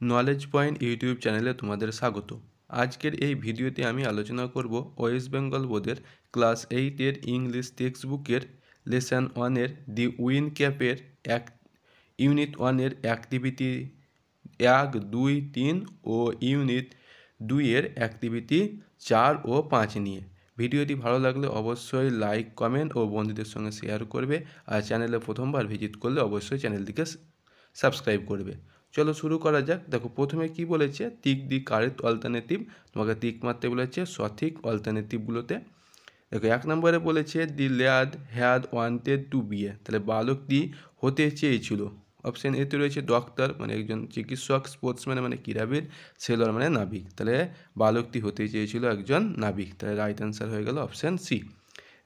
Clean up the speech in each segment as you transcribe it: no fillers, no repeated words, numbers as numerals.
Knowledge point YouTube চ্যানেলে তোমাদের স্বাগত। আজকের এই ভিডিওতে আমি আলোচনা করব ওয়েস্ট বেঙ্গল বোর্ডের ক্লাস 8-এর ইংলিশ টেক্সট বুকের লেসন 1-এর দি উইন ক্যাপের ইউনিট 1-এর অ্যাক্টিভিটি 1, 2, 3 ও ইউনিট 2-এর অ্যাক্টিভিটি 4 ও 5 নিয়ে। ভিডিওটি ভালো লাগলে অবশ্যই লাইক, কমেন্ট ও বন্ধুদের সঙ্গে শেয়ার করবে। আর চ্যানেলে প্রথমবার ভিজিট করলে অবশ্যই চ্যানেলটিকে সাবস্ক্রাইব করবে। চলো শুরু করা যাক। দেখো প্রথমে কি বলেছে, টিক দি কারেক্ট অল্টারনেটিভ। তোমাকে টিক মারতে বলেছে সঠিক অল্টারনেটিভগুলোতে। দেখো 1 নম্বরে বলেছে the lad had wanted to be a, তাহলে বালকটি হতে চেয়েছিল। অপশান এতে রয়েছে ডক্টর মানে একজন চিকিৎসক, স্পোর্টসম্যান মানে ক্রীড়াবিদ, সেলর মানে নাবিক। তাহলে বালকটি হতে চেয়েছিল একজন নাবিক, তাহলে রাইট অ্যান্সার হয়ে গেল অপশান সি।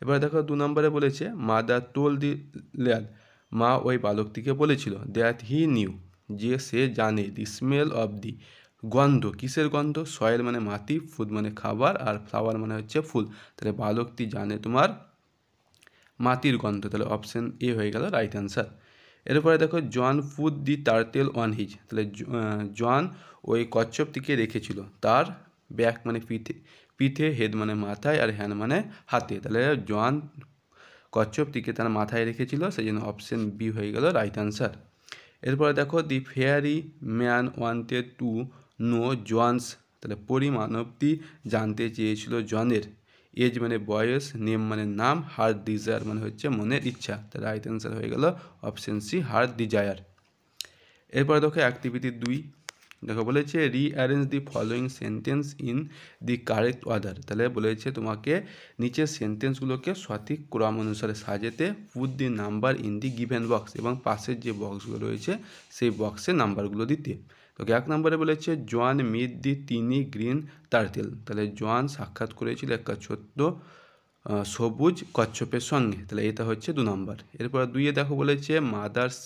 এবার দেখো 2 নম্বরে বলেছে মাদার টোল দি ল্যাড, মা ওই বালকটিকে বলেছিল দ্যাট হি নিউ, যে সে জানে, দি স্মেল অফ দি, গন্ধ, কিসের গন্ধ? সয়েল মানে মাটি, ফুড মানে খাবার, আর ফ্লাওয়ার মানে হচ্ছে ফুল। তাহলে বালকটি জানে তোমার মাটির গন্ধ, তাহলে অপশান এ হয়ে গেল রাইট অ্যান্সার। এরপরে দেখো John fed the turtle on his, তাহলে জন ওই কচ্ছপটিকে রেখেছিল তার ব্যাক মানে পিঠে, হেড মানে মাথায়, আর হ্যান্ড মানে হাতে। তাহলে জন কচ্ছপটিকে তার মাথায় রেখেছিল, সেই জন্য অপশান বি হয়ে গেল রাইট অ্যান্সার। এরপরে দেখো the fairy man wanted to know John's, তাহলে পরিমানবটি জানতে চেয়েছিল জনের। এজ মানে বয়স, নেম মানে নাম, হার্ট ডিজায়ার মানে হচ্ছে মনের ইচ্ছা। তাহলে রাইট অ্যান্সার হয়ে গেল অপশান সি, হার্ট ডিজায়ার। এরপরে দেখো অ্যাক্টিভিটি 2, দেখো বলেছে rearrange the following sentence in the correct order. তাহলে বলেছে তোমাকে নিচের সেন্টেন্সগুলোকে সঠিক ক্রম অনুসারে সাজাতে। Put the number in the given box, এবং পাশের যে বক্সগুলো রয়েছে সেই বক্সে নাম্বারগুলো দিতে। তো 1 নম্বরে বলেছে জন মিট দি তিনি গ্রিন টার্টেল, তাহলে জন সাক্ষাৎ করেছিল একটা ছোট্ট সবুজ কচ্ছপের সঙ্গে, তাহলে এটা হচ্ছে 2 নম্বর। এরপর 2-এ দেখো বলেছে mother's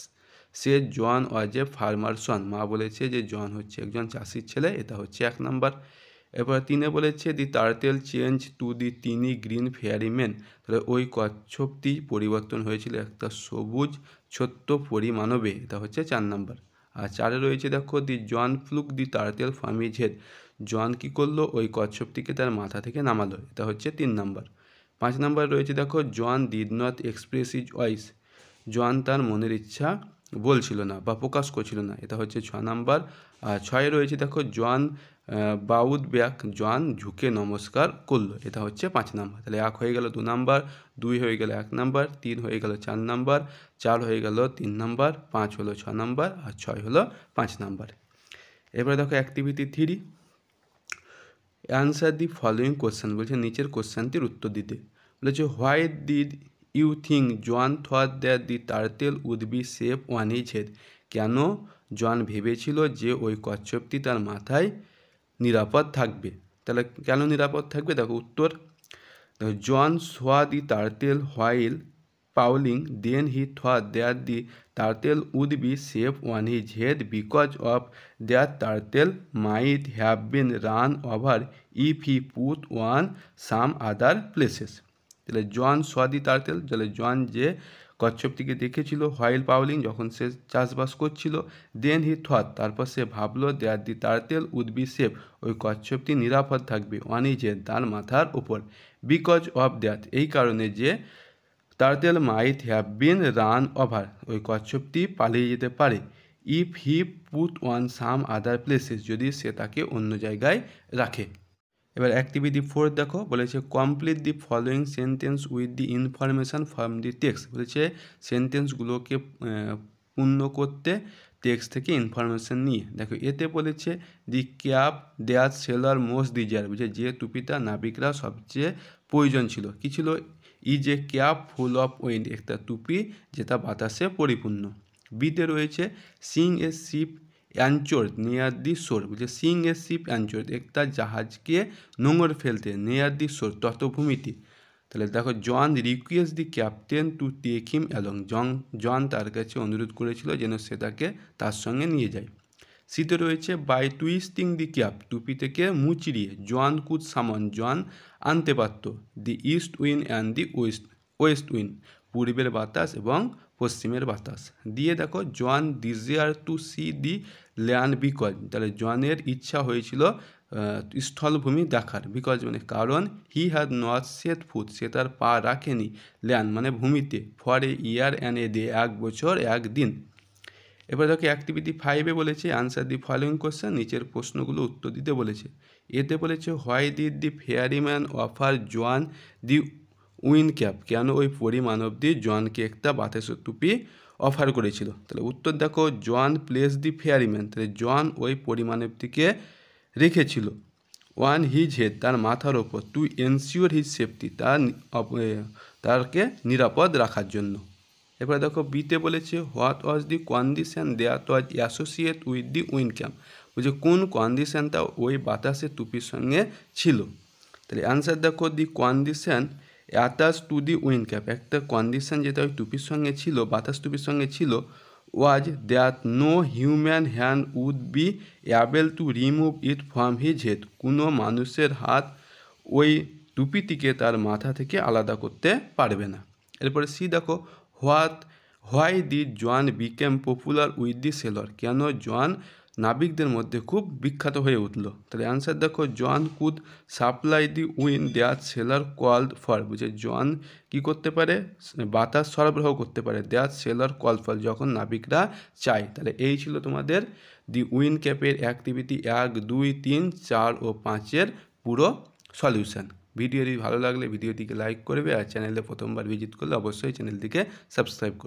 say John was a farmer সন, মা বলেছে যে জন হচ্ছে একজন চাষির ছেলে, এটা হচ্ছে 1 নম্বর। এরপর 3-এ বলেছে দি টার্টেল চেঞ্জ টু দি তিনি গ্রিন ফেয়ারি ম্যান, তাহলে ওই কচ্ছপটি পরিবর্তন হয়েছিল একটা সবুজ ছোট্ট পরিমানবে, এটা হচ্ছে 4 নম্বর। আর 4-এ রয়েছে দেখো the John flung the turtle from his head, John কী করলো ওই কচ্ছপটিকে তার মাথা থেকে নামালো, এটা হচ্ছে 3 নম্বর। 5 নম্বরে রয়েছে দেখো John did not express his wish, John তার মনের ইচ্ছা বলছিল না বা প্রকাশ করছিল না, এটা হচ্ছে 6 নম্বর। আর 6-এ রয়েছে দেখো জন বাউড ব্যাক, জন ঝুঁকে নমস্কার করলো, এটা হচ্ছে 5 নম্বর। তাহলে 1 হয়ে গেল 2 নম্বর, 2 হয়ে গেল 1 নম্বর, 3 হয়ে গেল 4 নম্বর, 4 হয়ে গেল 3 নম্বর, 5 হলো 6 নম্বর, আর 6 হলো 5 নম্বর। এবারে দেখো activity 3, answer the following question, বলছে নিচের কোশ্চেনটির উত্তর দিতে। বলেছে why did you think John thought that the turtle would be safe on his head, কেন জন ভেবেছিল যে ওই কচ্ছপটি তার মাথায় নিরাপদ থাকবে। তাহলে কেন নিরাপদ থাকবে, দেখো উত্তর। John saw the turtle while pulling, then he thought that the turtle would be safe on his head because of that turtle might have been run over if he put on some other places. তাহলে জন স দি turtle, তাহলে জন যে কচ্ছপটিকে দেখেছিল while Pauling, যখন সে চাষবাস করছিল, দেন he thought তারপর সে ভাবলো that the turtle would be safe, ওই কচ্ছপটি নিরাপদ থাকবে, অন হিজ হেড তার মাথার উপর, বিকজ অফ দ্যাট এই কারণে যে turtle might have been run over ওই কচ্ছপটি পালিয়ে যেতে পারে, if he put one some other places যদি সে তাকে অন্য জায়গায় রাখে। এবার অ্যাক্টিভিটি 4 দেখো বলেছে complete the following sentence with the information from the text, বলেছে সেন্টেন্সগুলোকে পূর্ণ করতে টেক্সট থেকে ইনফরমেশান নিয়ে। দেখো এতে বলেছে the cap their sailor most desire, বলছে যে টুপিটা নাবিকরা সবচেয়ে প্রয়োজন ছিল, কী ছিল? Is a cap full of wind, একটা টুপি যেটা বাতাসে পরিপূর্ণ। বিতে রয়েছে seeing a ship anchored near the shore, বলছে সিং এ শিপ অ্যাঞ্চোর্ড একটা জাহাজকে নোঙর ফেলতে, নিয়ার দি শোর তটভূমিতে। তাহলে দেখো John request the captain to take him along, John তার কাছে অনুরোধ করেছিল যেন সে তাকে তার সঙ্গে নিয়ে যায়। সিতে রয়েছে বাই টুইস্টিং দি ক্যাপ, টুপি থেকে মুচড়িয়ে, জন কুড সামন, জন আনতে পারত, the east wind and the west wind, পূর্বের বাতাস এবং পশ্চিমের বাতাস দিয়ে। দেখো John desire to see the land because, তাহলে জনের ইচ্ছা হয়েছিল স্থলভূমি দেখার, বিকজ মানে কারণ he had not set foot, সে তার পা রাখেনি, ল্যান্ড মানে ভূমিতে, for a year and a day, 1 বছর 1 দিন। এবার দেখো অ্যাক্টিভিটি 5-এ বলেছে আনসার দি ফলোয়িং কোশ্চেন, নিচের প্রশ্নগুলো উত্তর দিতে বলেছে। এতে বলেছে why did the fairyman offer John the wind cap, কেন ওই পরিমানবদি জনকে একটা বাতাসের টুপি অফার করেছিল। তাহলে উত্তর দেখো জন প্লেস দি ফেয়ারিম্যান, তাহলে জন ওই পরিমানবটিকে রেখেছিল ওয়ান হিজ হেড, তার মাথার ওপর, টু এনশিওর হিজ সেফটি, তারকে নিরাপদ রাখার জন্য। এবার দেখো বিতে বলেছে what was the condition that was associate with the wind cap, বলছে কোন কন্ডিশনটা ওই বাতাসের টুপির সঙ্গে ছিল। তাহলে অ্যান্সার দেখো the condition attached to the wind cap, একটা কন্ডিশন যেটা ওই টুপির সঙ্গে ছিল, বাতাস টুপির সঙ্গে ছিল, was that no human hand would be able to remove it from his head, কোনো মানুষের হাত ওই টুপিটিকে তার মাথা থেকে আলাদা করতে পারবে না। এরপরে সি দেখো why the John became popular with the sailor, কেন জন নাবিকদের মধ্যে খুব বিখ্যাত হয়ে উঠল। তাহলে অ্যান্সার দেখো John could supply the wine their cellar called for, বুঝে জন কী করতে পারে, বাতাস সরবরাহ করতে পারে, দেয়ার সেলার কল ফর, যখন নাবিকরা চায়। তাহলে এই ছিল তোমাদের দি উইন ক্যাপের অ্যাক্টিভিটি 1, 2, 3, 4 ও 5-এর পুরো সলিউশন। ভিডিওটি ভালো লাগলে ভিডিওটিকে লাইক করবে, আর চ্যানেলে প্রথমবার ভিজিট করলে অবশ্যই চ্যানেলটিকে সাবস্ক্রাইব করবে।